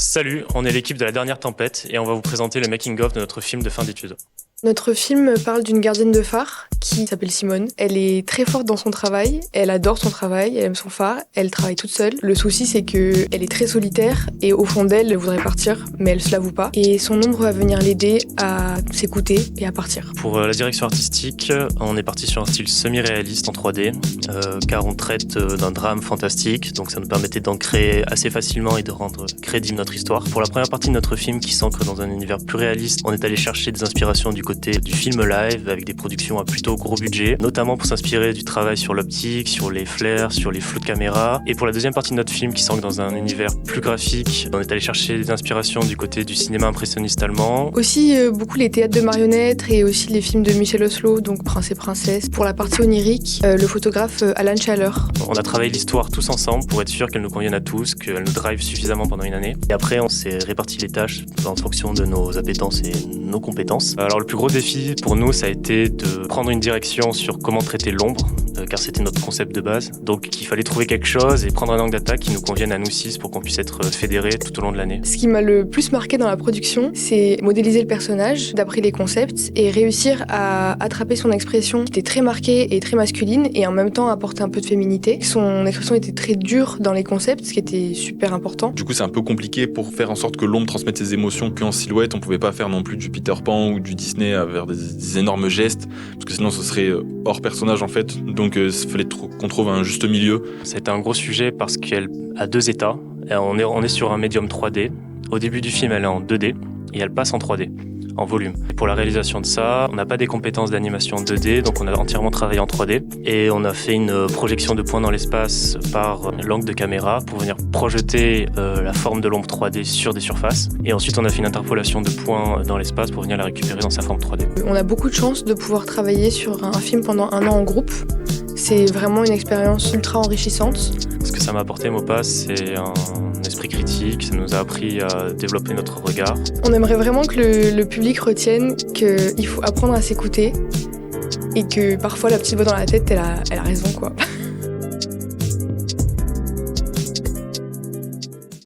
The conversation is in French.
Salut, on est l'équipe de La Dernière Tempête et on va vous présenter le making-of de notre film de fin d'études. Notre film parle d'une gardienne de phare qui s'appelle Simone. Elle est très forte dans son travail, elle adore son travail, elle aime son phare, elle travaille toute seule. Le souci c'est qu'elle est très solitaire et au fond d'elle, elle voudrait partir, mais elle se l'avoue pas. Et son ombre va venir l'aider à s'écouter et à partir. Pour la direction artistique, on est parti sur un style semi-réaliste en 3D, car on traite d'un drame fantastique, donc ça nous permettait d'ancrer assez facilement et de rendre crédible notre histoire. Pour la première partie de notre film qui s'ancre dans un univers plus réaliste, on est allé chercher des inspirations du côté du film live avec des productions à plutôt gros budget, notamment pour s'inspirer du travail sur l'optique, sur les flares, sur les flous de caméra. Et pour la deuxième partie de notre film qui s'ancre dans un univers plus graphique, on est allé chercher des inspirations du côté du cinéma impressionniste allemand. Aussi beaucoup les théâtres de marionnettes et aussi les films de Michel Oslo, donc Prince et Princesse. Pour la partie onirique, le photographe Alan Schaller. On a travaillé l'histoire tous ensemble pour être sûr qu'elle nous convienne à tous, qu'elle nous drive suffisamment pendant une année. Et après, on s'est réparti les tâches en fonction de nos appétences et nos compétences. Alors le plus gros défi pour nous, ça a été de prendre une direction sur comment traiter l'ombre, car c'était notre concept de base. Donc il fallait trouver quelque chose et prendre un angle d'attaque qui nous convienne à nous six pour qu'on puisse être fédérés tout au long de l'année. Ce qui m'a le plus marqué dans la production, c'est modéliser le personnage d'après les concepts et réussir à attraper son expression qui était très marquée et très masculine et en même temps apporter un peu de féminité. Son expression était très dure dans les concepts, ce qui était super important. Du coup, c'est un peu compliqué pour faire en sorte que l'ombre transmette ses émotions qu'en silhouette. On pouvait pas faire non plus du Peter Pan ou du Disney vers des énormes gestes, parce que sinon ce serait hors personnage en fait. Donc il fallait qu'on trouve un juste milieu. C'était un gros sujet parce qu'elle a deux états. On est sur un médium 3D. Au début du film, elle est en 2D et elle passe en 3D. En volume. Pour la réalisation de ça, on n'a pas des compétences d'animation 2D, donc on a entièrement travaillé en 3D et on a fait une projection de points dans l'espace par l'angle de caméra pour venir projeter la forme de l'ombre 3D sur des surfaces. Et ensuite, on a fait une interpolation de points dans l'espace pour venir la récupérer dans sa forme 3D. On a beaucoup de chance de pouvoir travailler sur un film pendant un an en groupe. C'est vraiment une expérience ultra enrichissante. Ce que ça m'a apporté, Mopa, c'est un esprit critique, ça nous a appris à développer notre regard. On aimerait vraiment que le public retienne qu'il faut apprendre à s'écouter et que parfois la petite voix dans la tête, elle a raison quoi.